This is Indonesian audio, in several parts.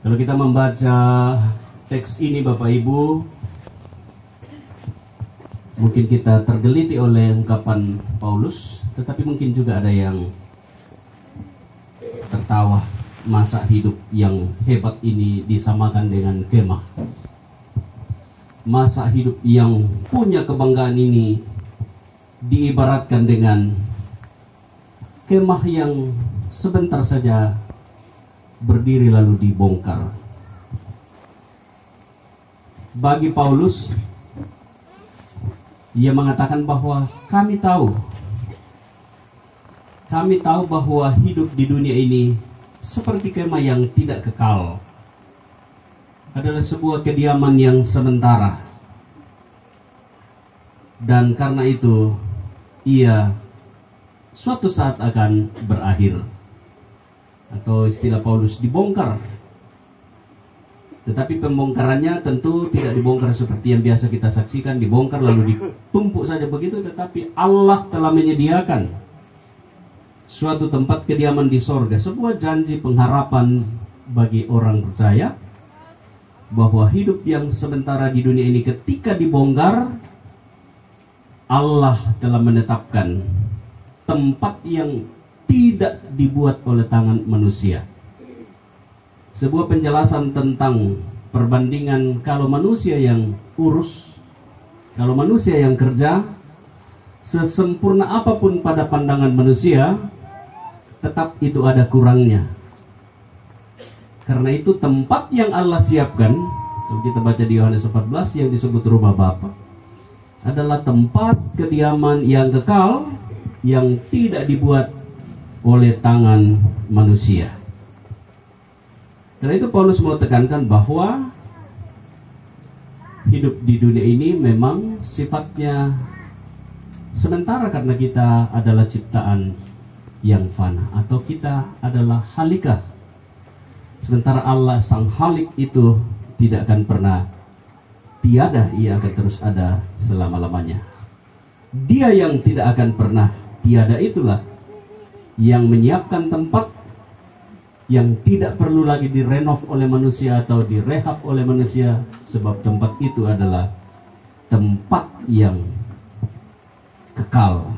Kalau kita membaca teks ini Bapak Ibu, mungkin kita tergeliti oleh ungkapan Paulus, tetapi mungkin juga ada yang tertawa. Masa hidup yang hebat ini disamakan dengan kemah. Masa hidup yang punya kebanggaan ini diibaratkan dengan kemah yang sebentar saja berdiri lalu dibongkar. Bagi Paulus, ia mengatakan bahwa kami tahu bahwa hidup di dunia ini seperti kemah yang tidak kekal, adalah sebuah kediaman yang sementara, dan karena itu ia suatu saat akan berakhir, atau istilah Paulus dibongkar. Tetapi pembongkarannya tentu tidak dibongkar seperti yang biasa kita saksikan, dibongkar lalu ditumpuk saja begitu, tetapi Allah telah menyediakan suatu tempat kediaman di sorga, sebuah janji pengharapan bagi orang percaya bahwa hidup yang sementara di dunia ini ketika dibongkar, Allah telah menetapkan tempat yang tidak dibuat oleh tangan manusia. Sebuah penjelasan tentang perbandingan kalau manusia yang urus, kalau manusia yang kerja, sesempurna apapun pada pandangan manusia, tetap itu ada kurangnya. Karena itu tempat yang Allah siapkan, kalau kita baca di Yohanes 14 yang disebut rumah Bapa, adalah tempat kediaman yang kekal, yang tidak dibuat oleh tangan manusia. Karena itu Paulus mau tekankan bahwa hidup di dunia ini memang sifatnya sementara, karena kita adalah ciptaan yang fana, atau kita adalah halikah. Sementara Allah sang halik itu tidak akan pernah tiada, ia akan terus ada selama-lamanya. Dia yang tidak akan pernah tiada itulah yang menyiapkan tempat yang tidak perlu lagi direnov oleh manusia atau direhab oleh manusia, sebab tempat itu adalah tempat yang kekal.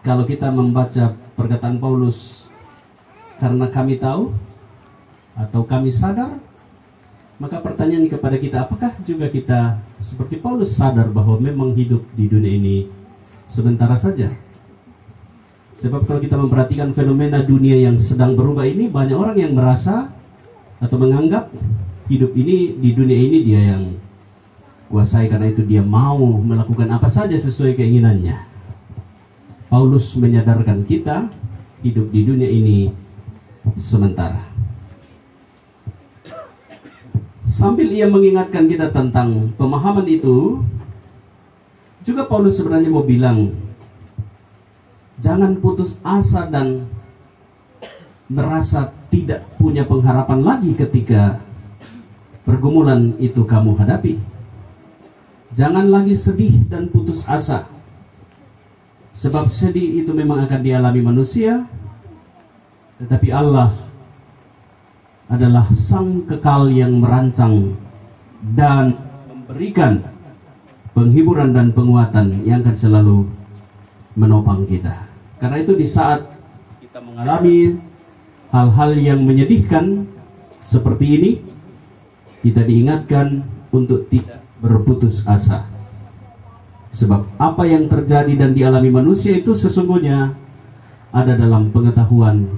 Kalau kita membaca perkataan Paulus, karena kami tahu atau kami sadar, maka pertanyaan kepada kita, apakah juga kita seperti Paulus sadar bahwa memang hidup di dunia ini sementara saja? Sebab kalau kita memperhatikan fenomena dunia yang sedang berubah ini, banyak orang yang merasa atau menganggap hidup ini di dunia ini dia yang kuasai, karena itu dia mau melakukan apa saja sesuai keinginannya. Paulus menyadarkan kita hidup di dunia ini sementara. Sambil ia mengingatkan kita tentang pemahaman itu, juga Paulus sebenarnya mau bilang, jangan putus asa dan merasa tidak punya pengharapan lagi ketika pergumulan itu kamu hadapi. Jangan lagi sedih dan putus asa, sebab sedih itu memang akan dialami manusia, tetapi Allah adalah sang kekal yang merancang dan memberikan penghiburan dan penguatan yang akan selalu menopang kita. Karena itu di saat kita mengalami hal-hal yang menyedihkan seperti ini, kita diingatkan untuk tidak berputus asa. Sebab apa yang terjadi dan dialami manusia itu sesungguhnya ada dalam pengetahuan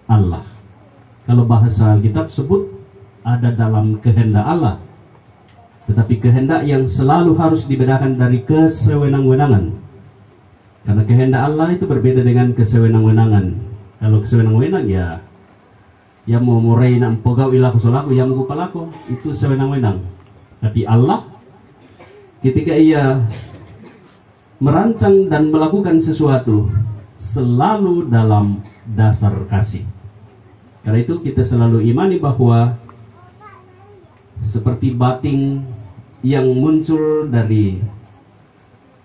Allah. Kalau bahasa Alkitab sebut ada dalam kehendak Allah. Tetapi kehendak yang selalu harus dibedakan dari kesewenang-wenangan. Karena kehendak Allah itu berbeda dengan kesewenang-wenangan. Kalau kesewenang-wenang ya mau murai nak pegau ilah kusolaku, ya mau palaku, itu sewenang-wenang. Tapi Allah ketika ia merancang dan melakukan sesuatu selalu dalam dasar kasih. Karena itu kita selalu imani bahwa seperti bating yang muncul dari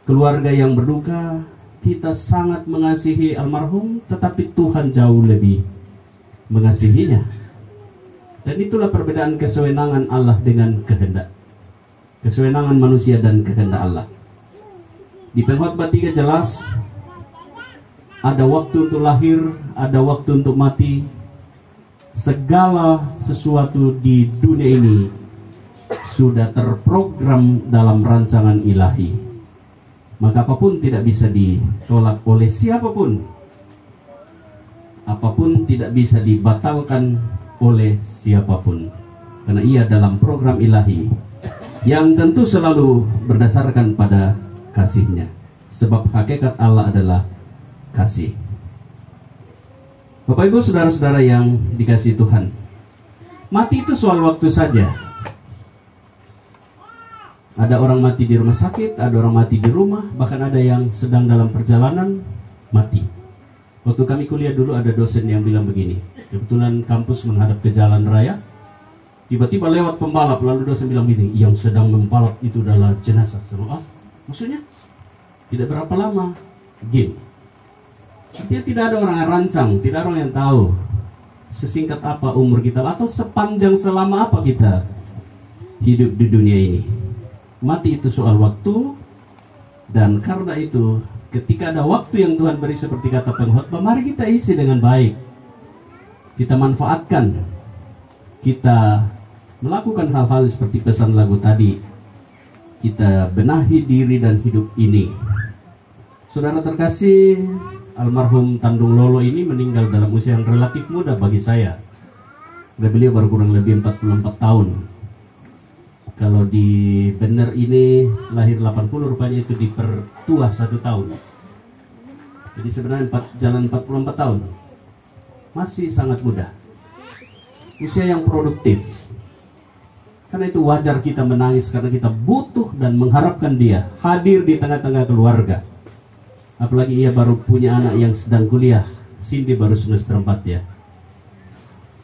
keluarga yang berduka, kita sangat mengasihi almarhum, tetapi Tuhan jauh lebih mengasihinya. Dan itulah perbedaan kesewenangan Allah dengan kehendak. Kesewenangan manusia dan kehendak Allah. Di Pengkhotbah 3 jelas, ada waktu untuk lahir, ada waktu untuk mati. Segala sesuatu di dunia ini sudah terprogram dalam rancangan ilahi. Maka apapun tidak bisa ditolak oleh siapapun. Apapun tidak bisa dibatalkan oleh siapapun. Karena ia dalam program ilahi yang tentu selalu berdasarkan pada kasih-Nya. Sebab hakikat Allah adalah kasih. Bapak Ibu saudara-saudara yang dikasihi Tuhan, mati itu soal waktu saja. Ada orang mati di rumah sakit, ada orang mati di rumah, bahkan ada yang sedang dalam perjalanan mati. Waktu kami kuliah dulu ada dosen yang bilang begini, kebetulan kampus menghadap ke jalan raya, tiba-tiba lewat pembalap, lalu dosen bilang begini, yang sedang membalap itu adalah jenazah. Maksudnya? Tidak berapa lama, game. Artinya tidak ada orang yang rancang, tidak ada orang yang tahu sesingkat apa umur kita atau sepanjang selama apa kita hidup di dunia ini. Mati itu soal waktu, dan karena itu ketika ada waktu yang Tuhan beri seperti kata pengkhotbah, mari kita isi dengan baik. Kita manfaatkan, kita melakukan hal-hal seperti pesan lagu tadi. Kita benahi diri dan hidup ini. Saudara terkasih, almarhum Tandung Lolo ini meninggal dalam usia yang relatif muda bagi saya. Beliau baru kurang lebih 44 tahun. Kalau di bener ini lahir 80, rupanya itu dipertua 1 tahun. Jadi sebenarnya jalan 44 tahun. Masih sangat muda. Usia yang produktif. Karena itu wajar kita menangis, karena kita butuh dan mengharapkan dia hadir di tengah-tengah keluarga. Apalagi ia baru punya anak yang sedang kuliah. Cindy baru semester 4 ya.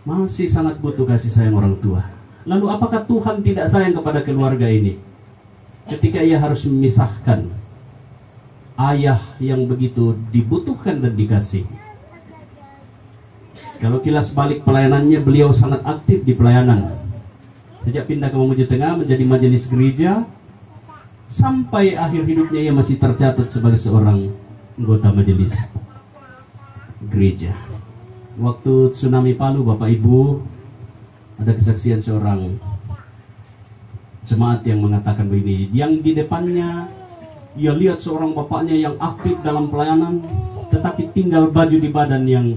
Masih sangat butuh kasih sayang orang tua. Lalu apakah Tuhan tidak sayang kepada keluarga ini? Ketika ia harus memisahkan ayah yang begitu dibutuhkan dan dikasih. Kalau kilas balik pelayanannya, beliau sangat aktif di pelayanan. Sejak pindah ke Mamuju Tengah menjadi majelis gereja, sampai akhir hidupnya ia masih tercatat sebagai seorang anggota majelis gereja. Waktu tsunami Palu, Bapak Ibu, ada kesaksian seorang jemaat yang mengatakan begini, yang di depannya ia lihat seorang bapaknya yang aktif dalam pelayanan, tetapi tinggal baju di badan yang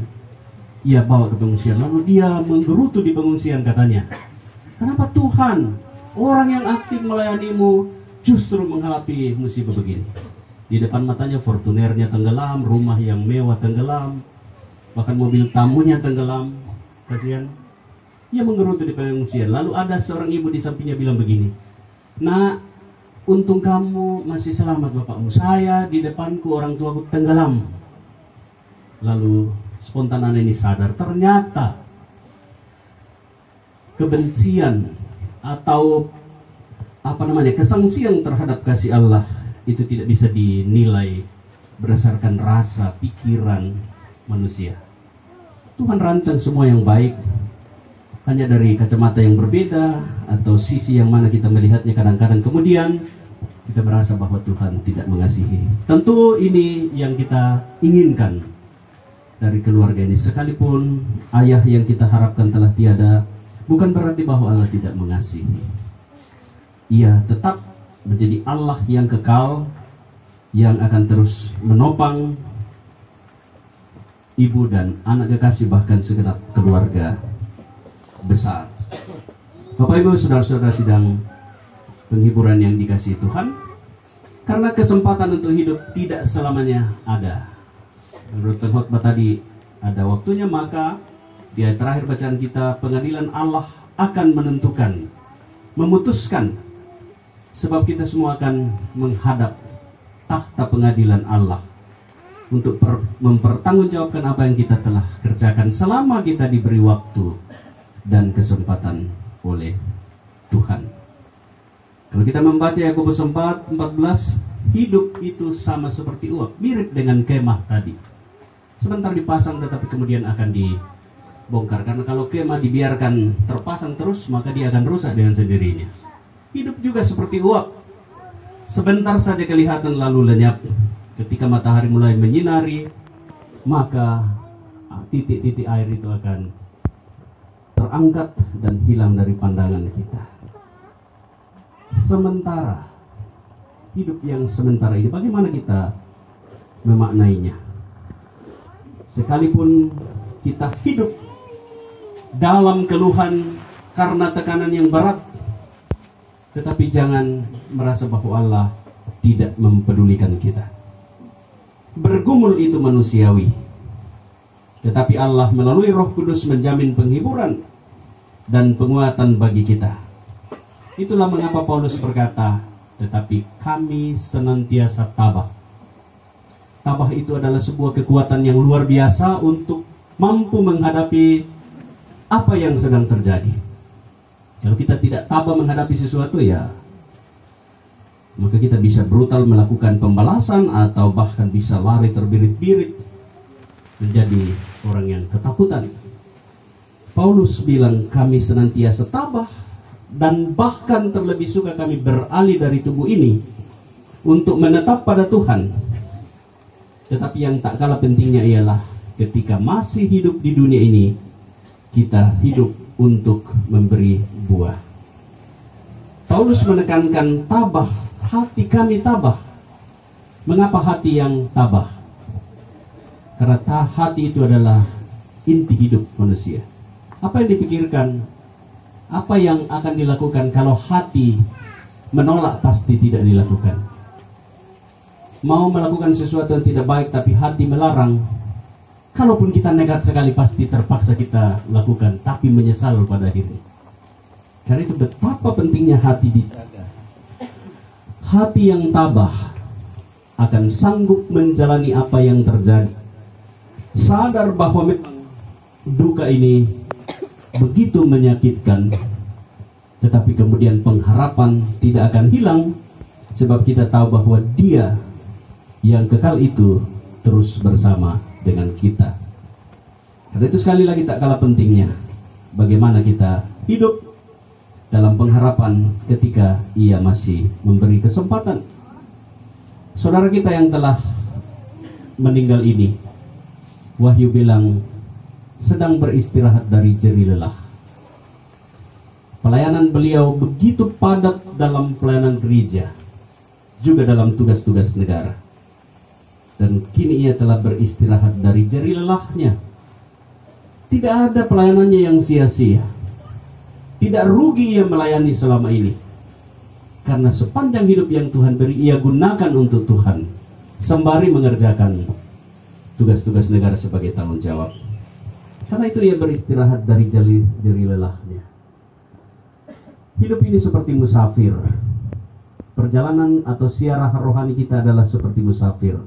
ia bawa ke pengungsian. Lalu dia menggerutu di pengungsian, katanya, kenapa Tuhan, orang yang aktif melayanimu justru menghadapi musibah begini? Di depan matanya Fortunernya tenggelam, rumah yang mewah tenggelam, bahkan mobil tamunya tenggelam. Kasihan. Ia menggerutu di pengungsian. Lalu ada seorang ibu di sampingnya bilang begini, "Nak, untung kamu masih selamat bapakmu. Saya di depanku orang tuaku tenggelam." Lalu spontan anak ini sadar, ternyata kebencian atau kesangsian terhadap kasih Allah itu tidak bisa dinilai berdasarkan rasa pikiran manusia. Tuhan rancang semua yang baik, hanya dari kacamata yang berbeda atau sisi yang mana kita melihatnya, kadang-kadang kemudian kita merasa bahwa Tuhan tidak mengasihi. Tentu ini yang kita inginkan dari keluarga ini. Sekalipun ayah yang kita harapkan telah tiada, bukan berarti bahwa Allah tidak mengasihi. Ia tetap menjadi Allah yang kekal, yang akan terus menopang ibu dan anak kekasih, bahkan segenap keluarga besar. Bapak Ibu saudara-saudara sidang penghiburan yang dikasihi Tuhan, karena kesempatan untuk hidup tidak selamanya ada. Menurut pengkhotbah tadi, ada waktunya, maka di ayat terakhir bacaan kita, pengadilan Allah akan menentukan, memutuskan, sebab kita semua akan menghadap takhta pengadilan Allah untuk mempertanggungjawabkan apa yang kita telah kerjakan selama kita diberi waktu dan kesempatan oleh Tuhan. Kalau kita membaca Yakobus 4:14, hidup itu sama seperti uap, mirip dengan kemah tadi. Sebentar dipasang tetapi kemudian akan bongkar. Karena kalau kemah dibiarkan terpasang terus, maka dia akan rusak dengan sendirinya. Hidup juga seperti uap, sebentar saja kelihatan lalu lenyap. Ketika matahari mulai menyinari, maka titik-titik air itu akan terangkat dan hilang dari pandangan kita. Sementara, hidup yang sementara ini, bagaimana kita memaknainya? Sekalipun kita hidup dalam keluhan karena tekanan yang berat, tetapi jangan merasa bahwa Allah tidak mempedulikan kita. Bergumul itu manusiawi, tetapi Allah melalui Roh Kudus menjamin penghiburan dan penguatan bagi kita. Itulah mengapa Paulus berkata, tetapi kami senantiasa tabah. Tabah itu adalah sebuah kekuatan yang luar biasa untuk mampu menghadapi apa yang sedang terjadi. Kalau kita tidak tabah menghadapi sesuatu, ya maka kita bisa brutal melakukan pembalasan, atau bahkan bisa lari terbirit-birit menjadi orang yang ketakutan. Paulus bilang kami senantiasa tabah, dan bahkan terlebih suka kami beralih dari tubuh ini untuk menetap pada Tuhan. Tetapi yang tak kalah pentingnya ialah ketika masih hidup di dunia ini, kita hidup untuk memberi buah. Paulus menekankan tabah, hati kami tabah. Mengapa hati yang tabah? Karena hati itu adalah inti hidup manusia. Apa yang dipikirkan, apa yang akan dilakukan kalau hati menolak, pasti tidak dilakukan. Mau melakukan sesuatu yang tidak baik tapi hati melarang, kalaupun kita nekat sekali pasti terpaksa kita lakukan, tapi menyesal pada akhirnya. Karena itu betapa pentingnya hati dijaga. Hati yang tabah akan sanggup menjalani apa yang terjadi, sadar bahwa memang duka ini begitu menyakitkan, tetapi kemudian pengharapan tidak akan hilang, sebab kita tahu bahwa Dia yang kekal itu terus bersama dengan kita. Karena itu sekali lagi tak kalah pentingnya bagaimana kita hidup dalam pengharapan ketika Ia masih memberi kesempatan. Saudara kita yang telah meninggal ini, Wahyu bilang sedang beristirahat dari jerih lelah. Pelayanan beliau begitu padat dalam pelayanan gereja, juga dalam tugas-tugas negara. Dan kini ia telah beristirahat dari jerih lelahnya. Tidak ada pelayanannya yang sia-sia. Tidak rugi ia melayani selama ini. Karena sepanjang hidup yang Tuhan beri, ia gunakan untuk Tuhan, sembari mengerjakan tugas-tugas negara sebagai tanggung jawab. Karena itu ia beristirahat dari jerih lelahnya. Hidup ini seperti musafir. Perjalanan atau siarah rohani kita adalah seperti musafir.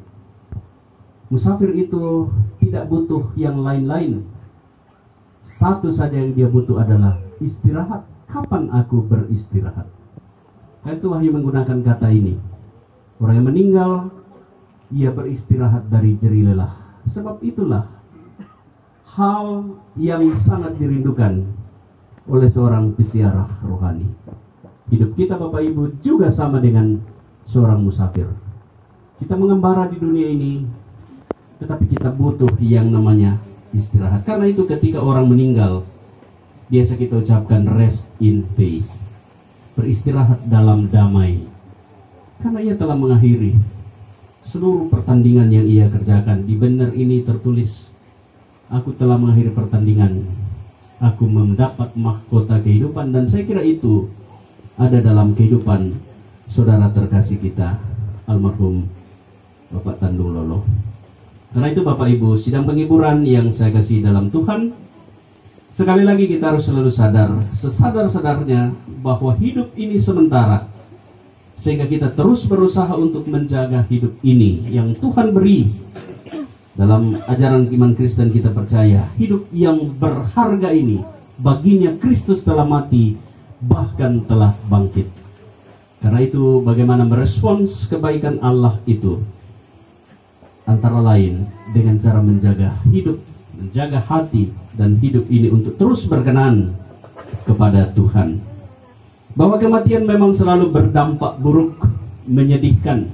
Musafir itu tidak butuh yang lain-lain. Satu saja yang dia butuh adalah istirahat. Kapan aku beristirahat? Karena itu Wahyu menggunakan kata ini. Orang yang meninggal, ia beristirahat dari jerih lelah. Sebab itulah hal yang sangat dirindukan oleh seorang peziarah rohani. Hidup kita Bapak Ibu juga sama dengan seorang musafir. Kita mengembara di dunia ini, tetapi kita butuh yang namanya istirahat. Karena itu ketika orang meninggal, biasa kita ucapkan rest in peace, beristirahat dalam damai. Karena ia telah mengakhiri seluruh pertandingan yang ia kerjakan. Di benar ini tertulis, aku telah mengakhiri pertandingan, aku mendapat mahkota kehidupan. Dan saya kira itu ada dalam kehidupan saudara terkasih kita, almarhum Bapak Tandung Lolo. Karena itu Bapak Ibu, sidang penghiburan yang saya kasih dalam Tuhan, sekali lagi kita harus selalu sadar, sesadar-sadarnya bahwa hidup ini sementara, sehingga kita terus berusaha untuk menjaga hidup ini yang Tuhan beri. Dalam ajaran iman Kristen kita percaya, hidup yang berharga ini, baginya Kristus telah mati, bahkan telah bangkit. Karena itu bagaimana merespons kebaikan Allah itu, antara lain dengan cara menjaga hidup, menjaga hati dan hidup ini untuk terus berkenan kepada Tuhan. Bahwa kematian memang selalu berdampak buruk, menyedihkan.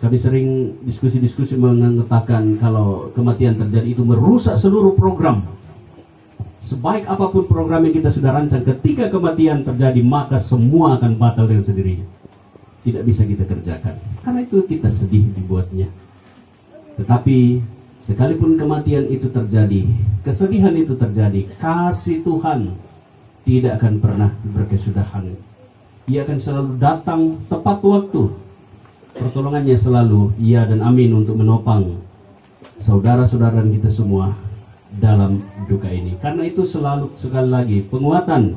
Kami sering diskusi-diskusi mengatakan kalau kematian terjadi itu merusak seluruh program. Sebaik apapun program yang kita sudah rancang, ketika kematian terjadi maka semua akan batal dengan sendirinya. Tidak bisa kita kerjakan. Karena itu kita sedih dibuatnya. Tetapi sekalipun kematian itu terjadi, kesedihan itu terjadi, kasih Tuhan tidak akan pernah berkesudahan. Ia akan selalu datang tepat waktu. Pertolongannya selalu ya dan amin untuk menopang saudara-saudara kita semua dalam duka ini. Karena itu selalu sekali lagi penguatan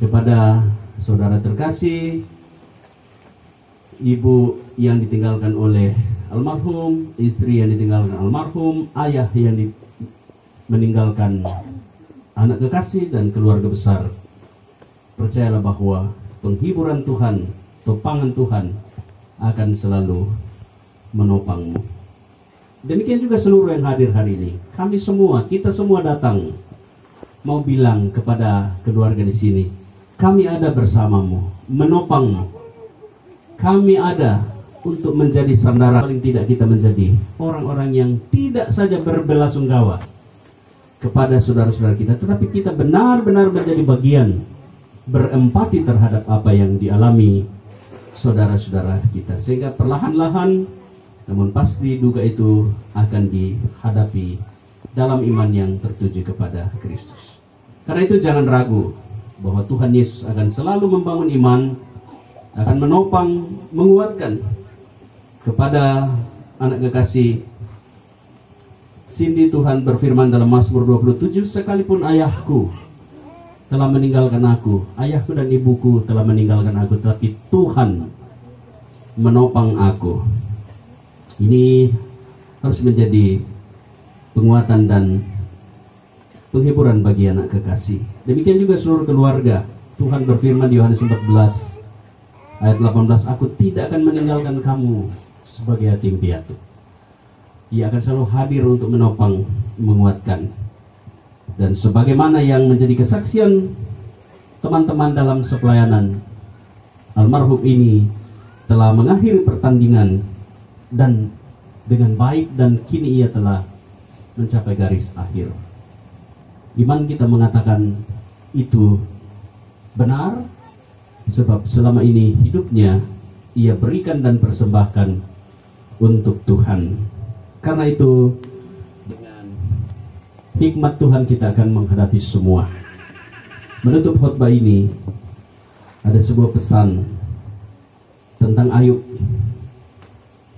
kepada saudara terkasih, ibu yang ditinggalkan oleh almarhum, istri yang ditinggalkan almarhum, ayah yang meninggalkan anak kekasih dan keluarga besar. Percayalah bahwa penghiburan Tuhan, topangan Tuhan akan selalu menopangmu. Demikian juga seluruh yang hadir hari ini. Kami semua, kita semua datang mau bilang kepada keluarga di sini, kami ada bersamamu, menopangmu. Kami ada untuk menjadi sandaran. Paling tidak kita menjadi orang-orang yang tidak saja berbelasungkawa kepada saudara-saudara kita, tetapi kita benar-benar menjadi bagian, berempati terhadap apa yang dialami saudara-saudara kita, sehingga perlahan-lahan namun pasti duka itu akan dihadapi dalam iman yang tertuju kepada Kristus. Karena itu jangan ragu bahwa Tuhan Yesus akan selalu membangun iman, akan menopang, menguatkan kepada anak kekasih Cindy. Tuhan berfirman dalam Mazmur 27, sekalipun ayahku telah meninggalkan aku, ayahku dan ibuku telah meninggalkan aku, tetapi Tuhan menopang aku. Ini harus menjadi penguatan dan penghiburan bagi anak kekasih. Demikian juga seluruh keluarga. Tuhan berfirman di Yohanes 14 ayat 18, aku tidak akan meninggalkan kamu sebagai yatim piatu. Ia akan selalu hadir untuk menopang, menguatkan. Dan sebagaimana yang menjadi kesaksian teman-teman dalam sepelayanan, almarhum ini telah mengakhiri pertandingan dan dengan baik, dan kini ia telah mencapai garis akhir. Iman kita mengatakan itu benar, sebab selama ini hidupnya ia berikan dan persembahkan untuk Tuhan. Karena itu dengan hikmat Tuhan kita akan menghadapi semua. Menutup khotbah ini ada sebuah pesan tentang Ayub.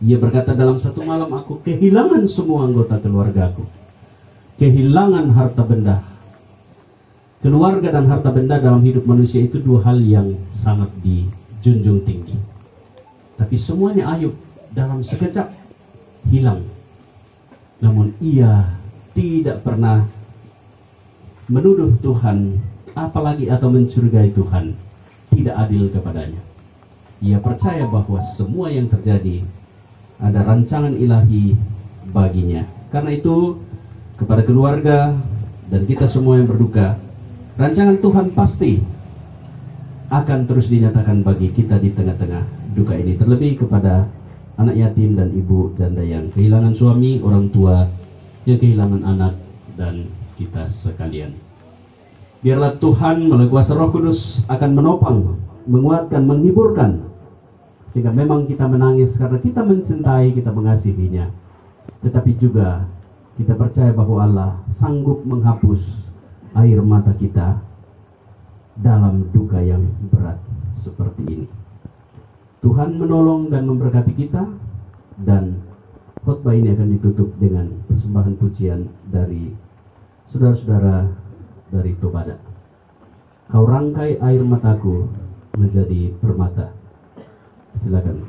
Ia berkata, dalam satu malam aku kehilangan semua anggota keluargaku, kehilangan harta benda. Keluarga dan harta benda dalam hidup manusia itu dua hal yang sangat dijunjung tinggi. Tapi semuanya Ayub dalam sekejap hilang. Namun ia tidak pernah menuduh Tuhan, apalagi atau mencurigai Tuhan, tidak adil kepadanya. Ia percaya bahwa semua yang terjadi ada rancangan ilahi baginya. Karena itu kepada keluarga dan kita semua yang berduka, rancangan Tuhan pasti akan terus dinyatakan bagi kita di tengah-tengah duka ini. Terlebih kepada anak yatim dan ibu janda yang kehilangan suami, orang tua yang kehilangan anak, dan kita sekalian. Biarlah Tuhan melalui kuasa Roh Kudus akan menopang, menguatkan, menghiburkan, sehingga memang kita menangis karena kita mencintai, kita mengasihinya, tetapi juga kita percaya bahwa Allah sanggup menghapus air mata kita dalam duka yang berat seperti ini. Tuhan menolong dan memberkati kita, dan khotbah ini akan ditutup dengan persembahan pujian dari saudara-saudara dari Tobada. Kau rangkai air mataku menjadi permata. Silakan.